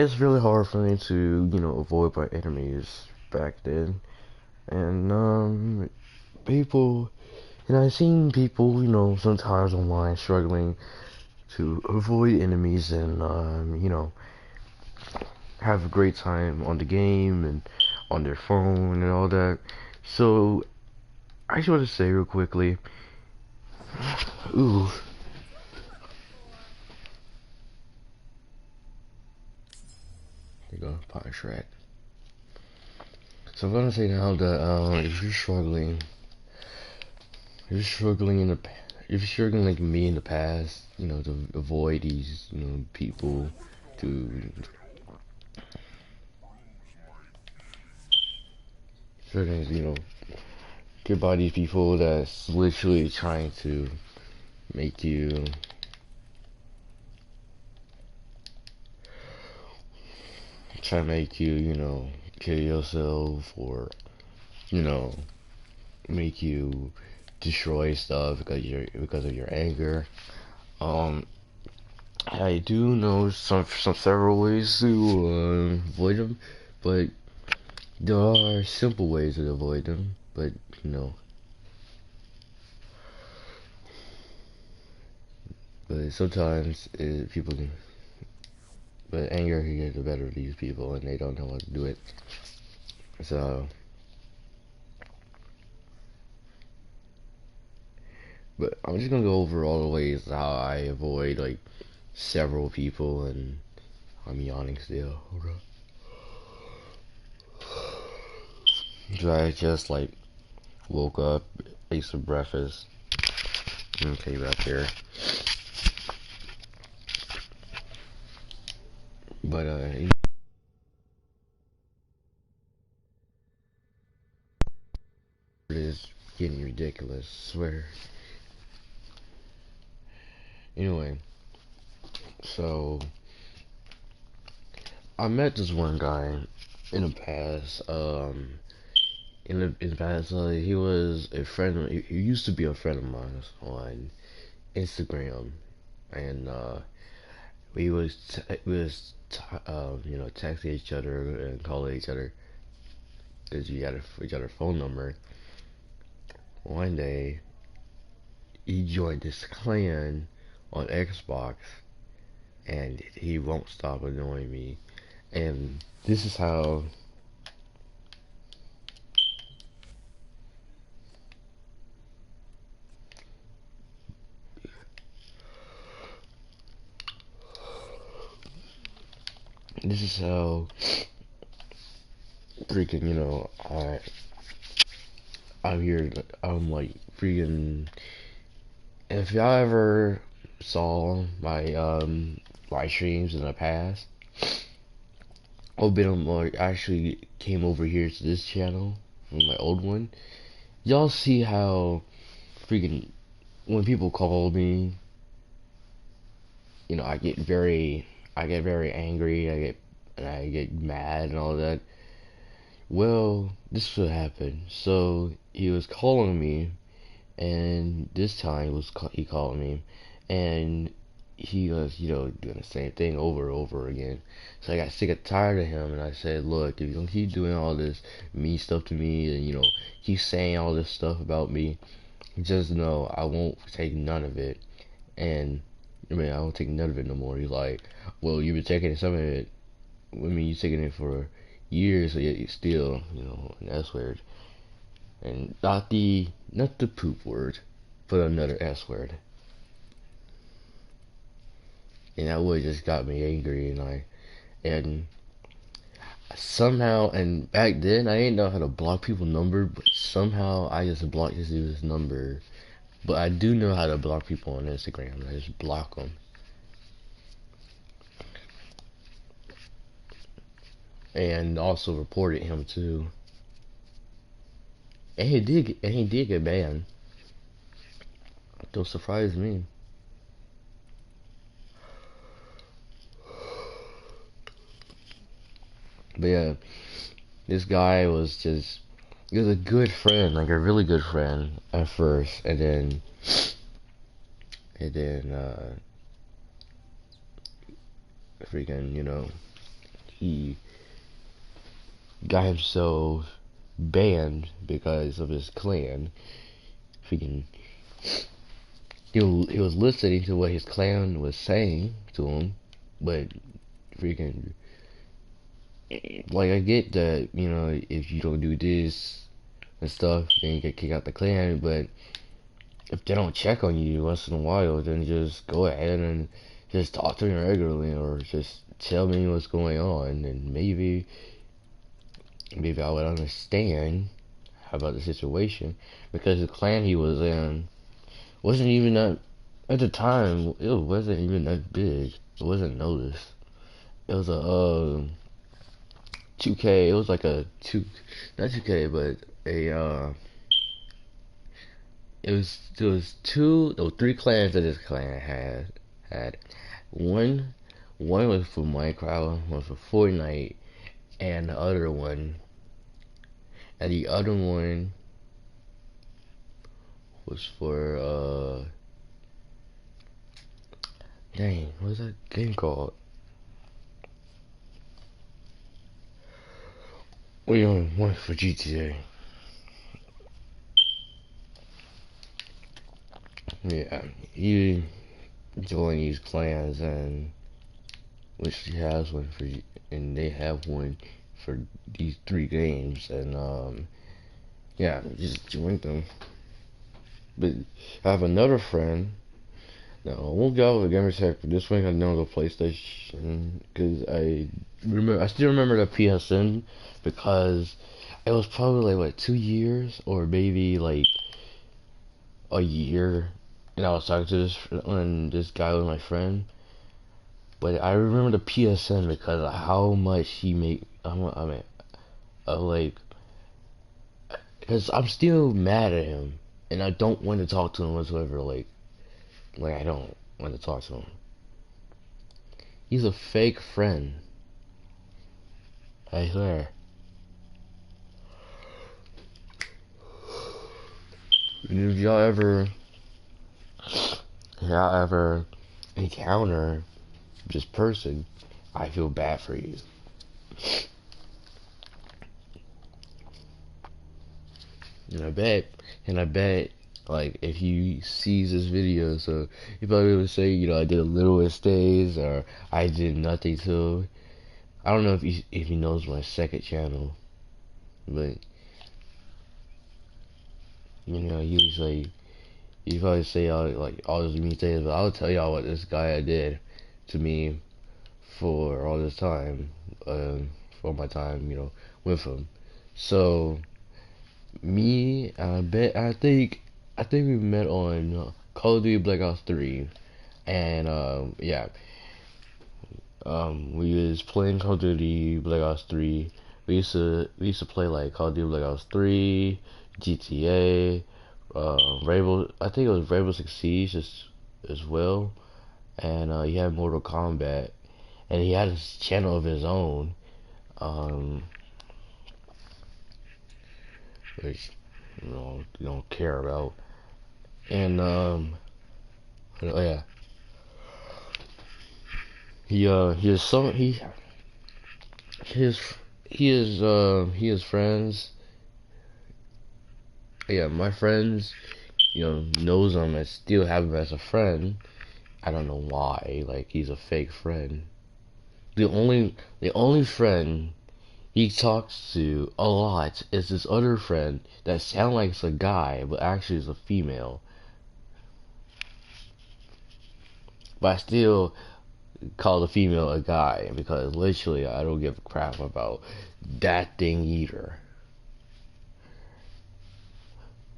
it's really hard for me to, avoid my enemies back then. And people, and I've seen people, sometimes online struggling to avoid enemies and have a great time on the game and on their phone and all that. So I just want to say real quickly, ooh, there you go, Pine Shrek. So I'm gonna say now that if you're struggling, in the, if you're struggling like me in the past, to avoid these, people, to certain, get by these people that's literally trying to make you, kill yourself or, you know, make you destroy stuff because of your anger. Um, I do know some several ways to avoid them, but there are simple ways to avoid them. But you know, but sometimes people can, but anger can get the better of these people, and they don't know how to do it. So, but I'm just gonna go over all the ways how I avoid like several people, and I'm yawning still. Hold up. So I just like woke up, ate some breakfast, and came back here. But it is getting ridiculous, I swear. Anyway, so I met this one guy in the past. In the past, he was a friend. He used to be a friend of mine on Instagram, and texting each other and calling each other because we had each other's phone number. One day, he joined this clan on Xbox, and he won't stop annoying me. And this is how. This is how freaking, I'm here. I'm like freaking. If y'all ever saw my live streams in the past, I've been like actually came over here to this channel from my old one. Y'all see how freaking when people call me, I get very angry. I get mad and all that. Well, this would happen. So he was calling me, and this time he called me, and he was, doing the same thing over and over again. So I got sick and tired of him, and I said, look, if you don't keep doing all this mean stuff to me, and keep saying all this stuff about me, just know I won't take none of it. And I don't take none of it no more. He's like, well, you've been taking some of it. You're taking it for years, so yet you still, an S word, and not the poop word, but another S word. And that would just got me angry, and somehow, and back then I didn't know how to block people's number, but somehow I just blocked this dude's number. But I do know how to block people on Instagram. I just block them. And also reported him too. And he did get banned. Don't surprise me. But yeah, this guy he was a good friend, like a really good friend at first, and then freaking, he got himself banned because of his clan. Freaking, he was listening to what his clan was saying to him, but freaking, like, I get that, you know, if you don't do this and stuff, then you get kicked out the clan, but if they don't check on you once in a while, then just go ahead and just talk to me regularly, or just tell me what's going on, and maybe I would understand about the situation, because the clan he was in wasn't even that, at the time, it wasn't even that big. It wasn't noticed. It was a 2K. It was like a not 2K, but a there was three clans that this clan had. One one was for Minecraft, one for Fortnite, and the other one was for dang, what's that game called? We only one for GTA. Yeah, you join these clans, and which he has one for, and they have one for these three games, and yeah, just join them. But I have another friend. No, I won't go with gamer tag for this one. I know the PlayStation, because I still remember the PSN, because it was probably like what, 2 years, or maybe like a year, and I was talking to this guy was my friend. But I remember the PSN because of how much he made. I mean, like, because I'm still mad at him, and I don't want to talk to him whatsoever. Like I don't want to talk to him. He's a fake friend. I swear. If y'all ever encounter this person, I feel bad for you. And I bet, like, if he sees this video, so he probably would say, you know, I did a little stays, or I did nothing to. I don't know if he knows my second channel, but you know, he probably say all those mean things, but I'll tell y'all what this guy did to me for all this time, for my time, you know, with him. So me, I think we met on Call of Duty Black Ops 3, and yeah, we was playing Call of Duty Black Ops 3. We used to play like Call of Duty Black Ops 3, GTA, Rainbow. I think it was Rainbow Six Siege as well, and he had Mortal Kombat, and he had his channel of his own, um, which you don't care about, and oh yeah, he is so his he has friends. Yeah, my friends, you know, knows him and still have him as a friend. I don't know why. Like, he's a fake friend. The only friend he talks to a lot is this other friend that sounds like it's a guy, but actually is a female. But I still call the female a guy, because literally I don't give a crap about that thing either.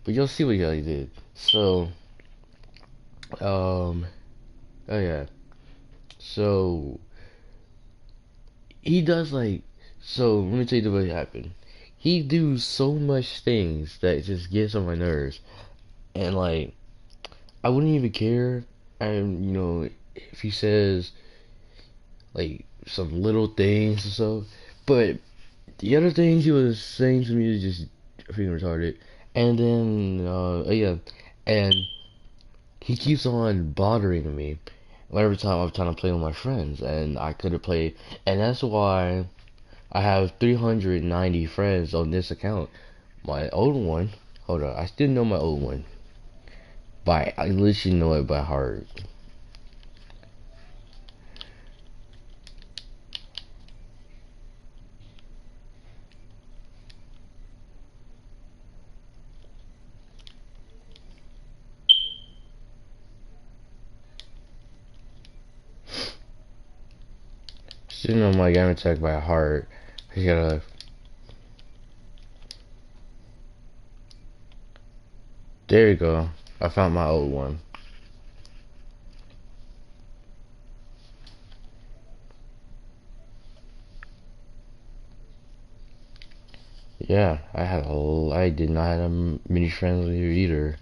But you'll see what he did. So, oh yeah. So he does like, so let me tell you what happened. He do so much things that just gets on my nerves, and like I wouldn't even care. And you know, if he says like some little things or so, but the other things he was saying to me is just freaking retarded. And then yeah, and he keeps on bothering me. every time I was trying to play with my friends, and I couldn't play, and that's why I have 390 friends on this account. My old one, hold on, I still know my old one. I literally know it by heart. Still know my gamer tag by heart. I gotta. There you go. I found my old one. Yeah, I did not have many friends here either.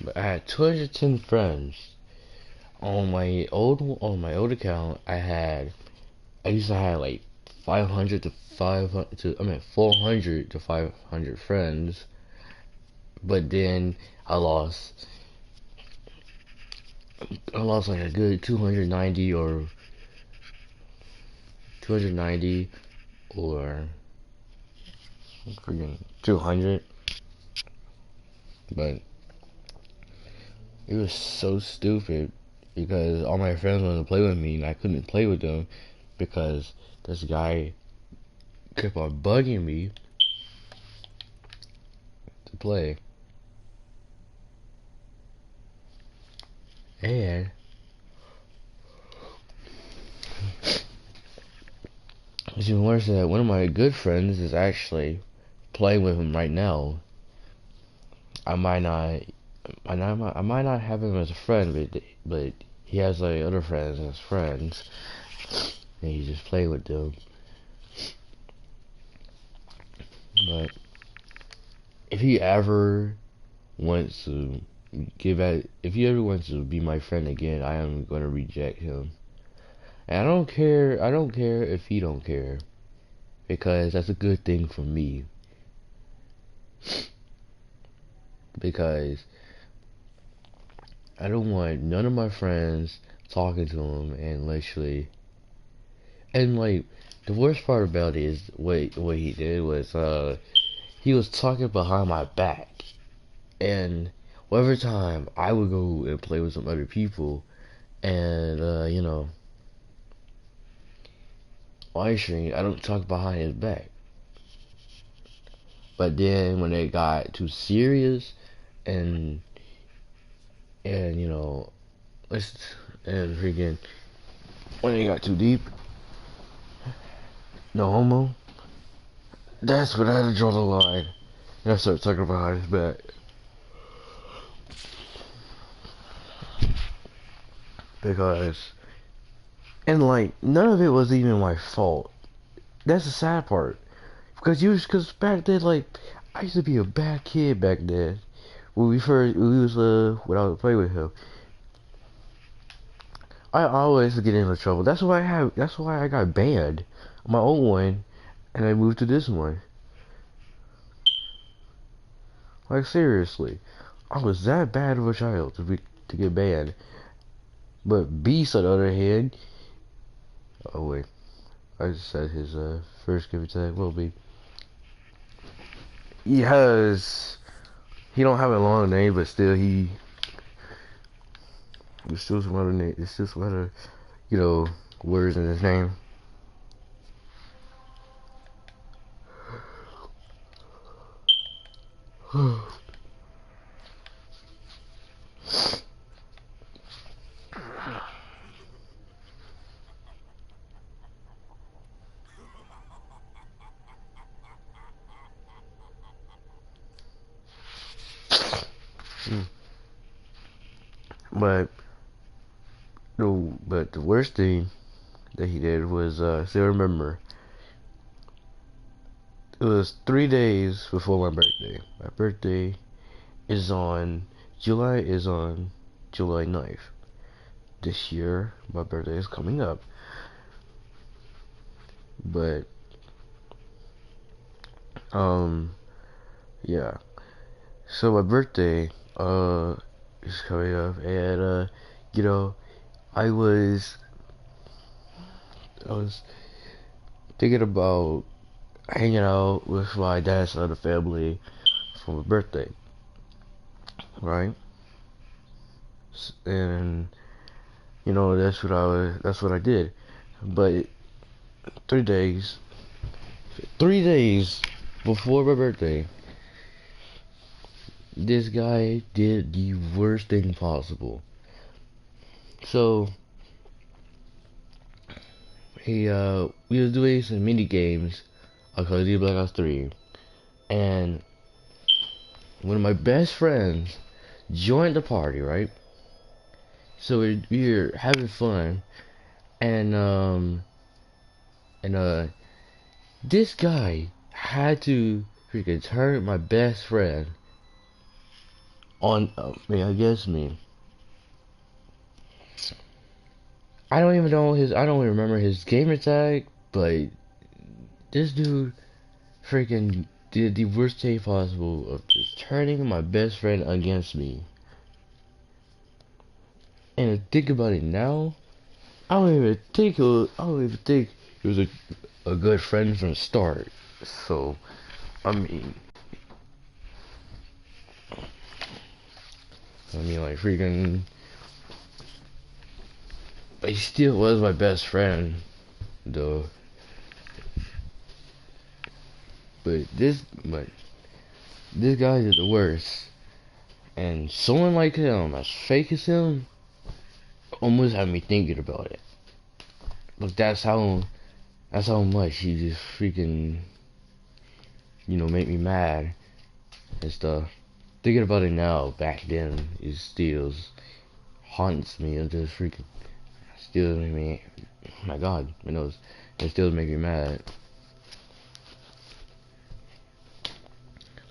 But I had 210 friends. On my old account, I used to have like 500 to 500 to I mean 400 to 500 friends, but then I lost I lost like a good 290 or freaking 200, but it was so stupid because all my friends wanted to play with me and I couldn't play with them because this guy kept on bugging me to play. And it's even worse that one of my good friends is actually playing with him right now. I might not, I might not have him as a friend, but he has like other friends as friends, and he just play with them. But if he ever wants to if he ever wants to be my friend again, I am gonna reject him. And I don't care. I don't care if he don't care, because that's a good thing for me. Because I don't want none of my friends talking to him and literally, and like the worst part about it is what he did was he was talking behind my back, and every time I would go and play with some other people, and on stream I don't talk behind his back. But then when it got too serious, and and you know let's and freaking when it got too deep, no homo. That's when I had to draw the line. And I started talking behind his back. Because, and like, none of it was even my fault. That's the sad part. Because back then, like, I used to be a bad kid back then. When I would play with him. I always get into trouble. That's why I got banned. My old one, and I moved to this one. Like, seriously. I was that bad of a child to get banned. But Beast, on the other hand, oh wait, I just said his first give tag will be. He don't have a long name, but still there's still some other name. There's still some other words in his name. But the worst thing that he did was still remember It was 3 days before my birthday. My birthday is on July 9th. This year, my birthday is coming up. But, um, yeah. So my birthday, is coming up, and, you know, I was, I was thinking about hanging out with my dad's side of the family for my birthday, right? And that's what I did. But 3 days, 3 days before my birthday, this guy did the worst thing possible. So we was doing some mini games on Call of Duty Black Ops 3, and one of my best friends joined the party, right? So we're having fun, and this guy had to freaking turn my best friend on against me. I don't even know I don't even remember his gamer tag, but this dude freaking did the worst thing possible of just turning my best friend against me. And to think about it now, I don't even think he was a good friend from the start. So, I mean, like freaking, but he still was my best friend, though. But this guy is the worst. And someone like him, as fake as him, almost had me thinking about it. But that's how much he just freaking, make me mad and stuff. Thinking about it now, back then, it still haunts me. It just freaking still make me, oh my God, my nose. It still make me mad.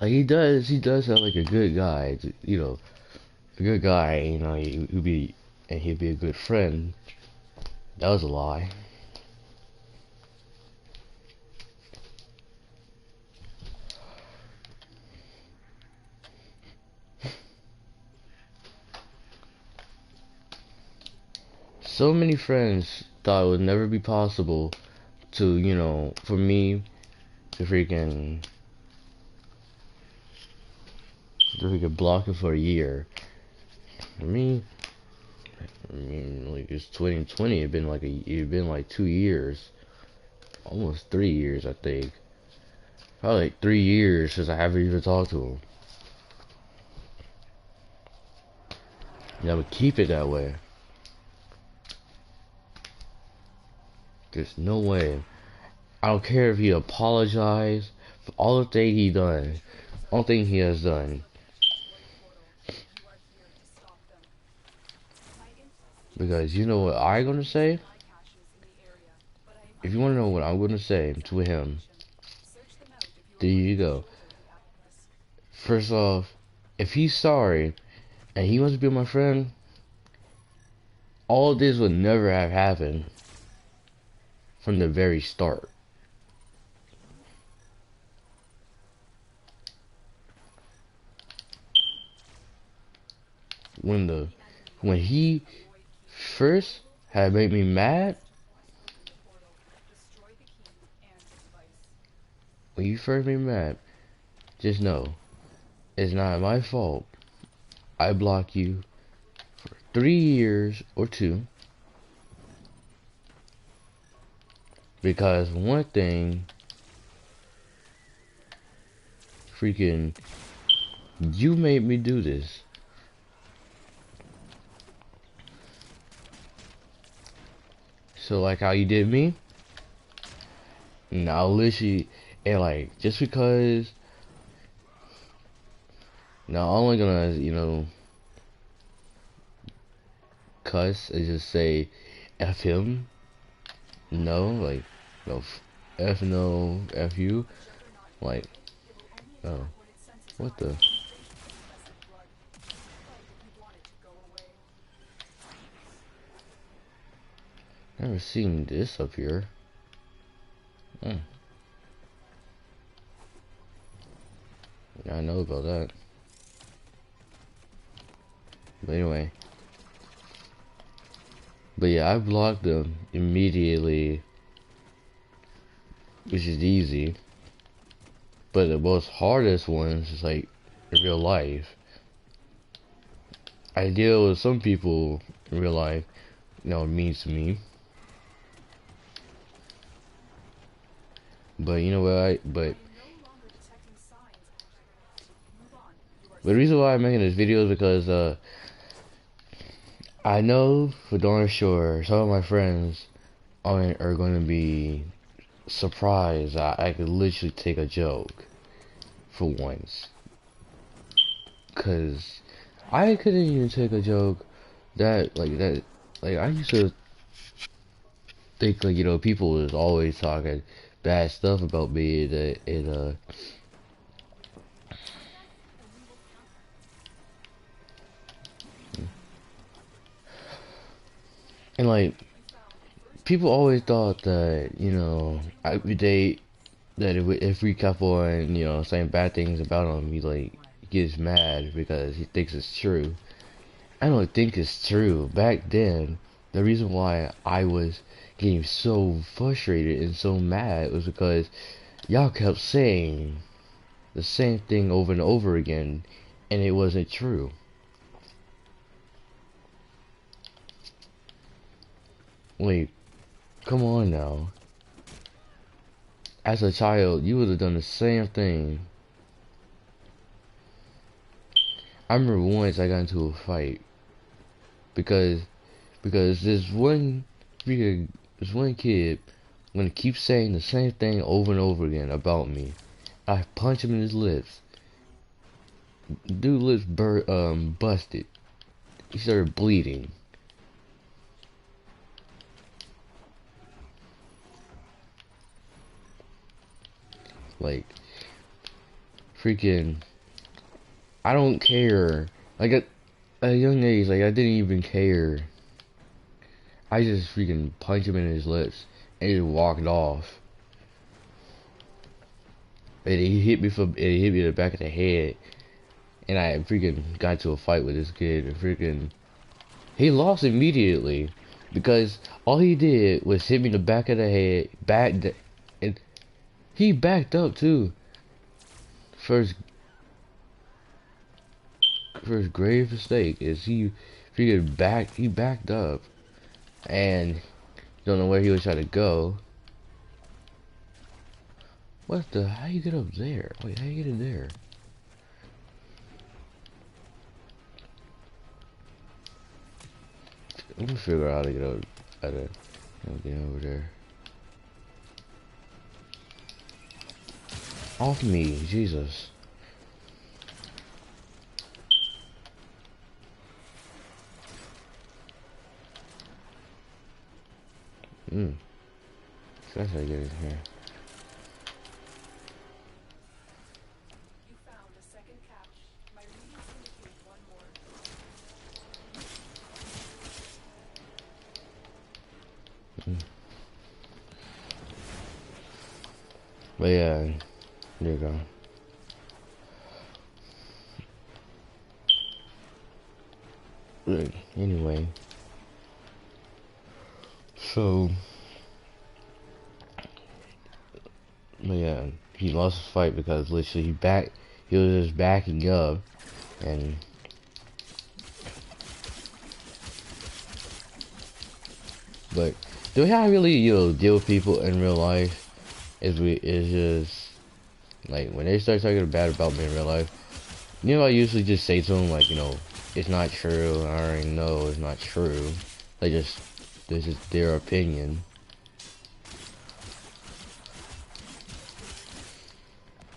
Like he does sound like a good guy. A good guy. He'd be a good friend. That was a lie. So many friends thought it would never be possible for me to freaking block it for a year. For me, like it's 2020. It been like 2 years, almost 3 years, I think. Probably like 3 years since I haven't even talked to him. And I would keep it that way. There's no way. I don't care if he apologized for all the things all thing he has done. Because you know what I'm gonna say? If you wanna know what I'm gonna say to him, there you go. First off, if he's sorry and he wants to be my friend, all this would never have happened from the very start. When he first had made me mad, when you first made me mad, just know it's not my fault. I block you for 3 years or 2 because one thing, freaking, you made me do this. So like how you did me, now literally, and like just because, now I'm only gonna cuss and just say F him, no, like no, F no, F you, Like, oh, what the? Never seen this up here. Hmm. I know about that. But anyway. But yeah, I blocked them immediately, which is easy. But the most hardest ones is like in real life. I deal with some people in real life, you know, mean to me. But you know what? But the reason why I'm making this video is because I know for darn sure some of my friends are going to be surprised that I could literally take a joke for once. Cause I couldn't even take a joke that like I used to think like, you know, people was always talking bad stuff about me and like people always thought that, you know, that if we kept on, you know, saying bad things about him, he like gets mad because he thinks it's true. I don't think it's true. Back then, the reason why I was getting so frustrated and so mad was because y'all kept saying the same thing over and over again, and it wasn't true. Like, come on now. As a child, you would have done the same thing. I remember once I got into a fight because this one kid gonna keep saying the same thing over and over again about me. I punched him in his lips. Dude lips busted. He started bleeding. Like, freaking, I don't care. Like at a young age, like I didn't even care. I just freaking punched him in his lips and he just walked off. And he hit me in the back of the head. And I freaking got into a fight with this kid. And freaking, he lost immediately because all he did was hit me in the back of the head, and he backed up too. First grave mistake is he backed up and don't know where he was trying to go. What the? How you get up there? Wait, how you get in there? I'm gonna figure out how to get out. How to get over there. Off me, Jesus. That's how I get in here. But yeah, there you go. Look, anyway, so, but yeah, he lost his fight because literally he was just backing up, and but the way I really, you know, deal with people in real life is just like when they start talking bad about me in real life, you know, I usually just say to them like, you know, it's not true. I already know it's not true. This is their opinion.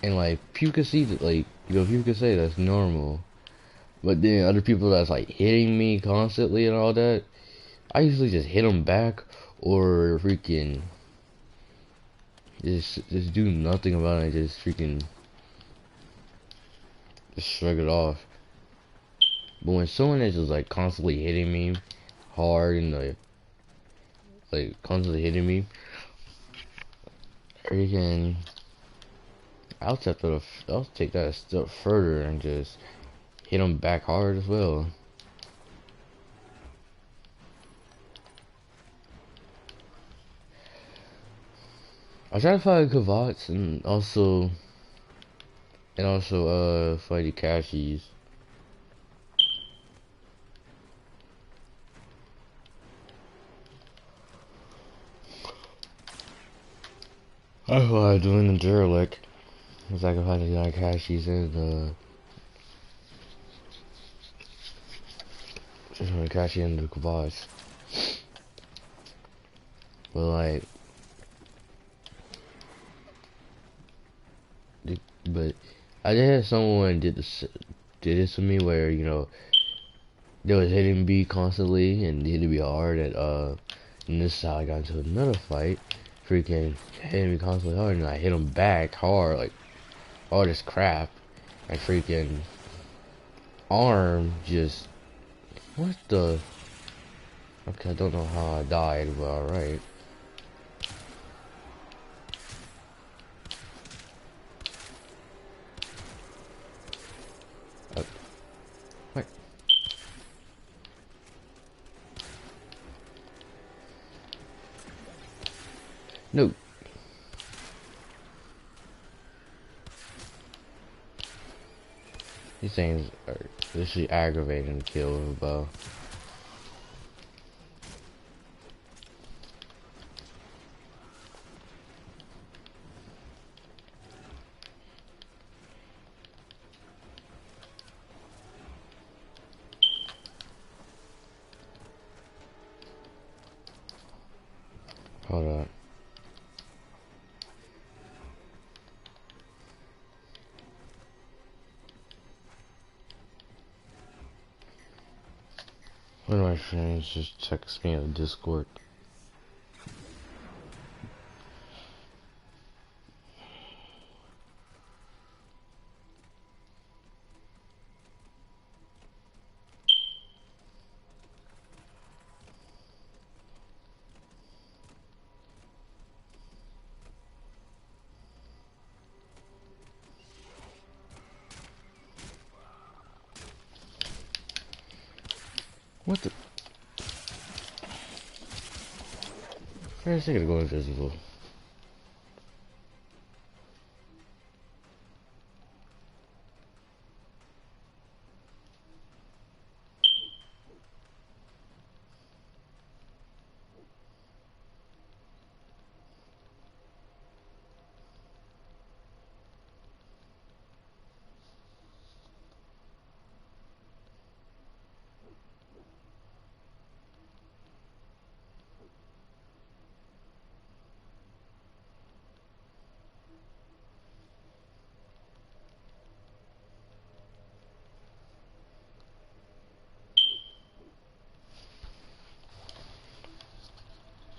And like people can see that, like, you know, people can say that's normal. But then other people that's like hitting me constantly and all that, I usually just hit them back or freaking just do nothing about it. Just freaking just shrug it off. But when someone is just like constantly hitting me hard and like constantly hitting me, freaking, I'll take that a step further and just hit them back hard as well. I try to find Kavats and also fight the Cashies. That's what I'm doing in Derelict. Cause I can find the Cashies and the Kashi and the Kavats. But like, but I just had someone did this to me where they was hitting me constantly and hitting me hard and this is how I got into another fight. Freaking hitting me constantly hard and I hit him back hard, like all this crap, and freaking arm just what the. Okay, I don't know how I died, but alright. What? No. These things are literally aggravating to kill with a bow. Hold on. One of my friends just texted me on Discord. What the? Where's he gonna go invisible?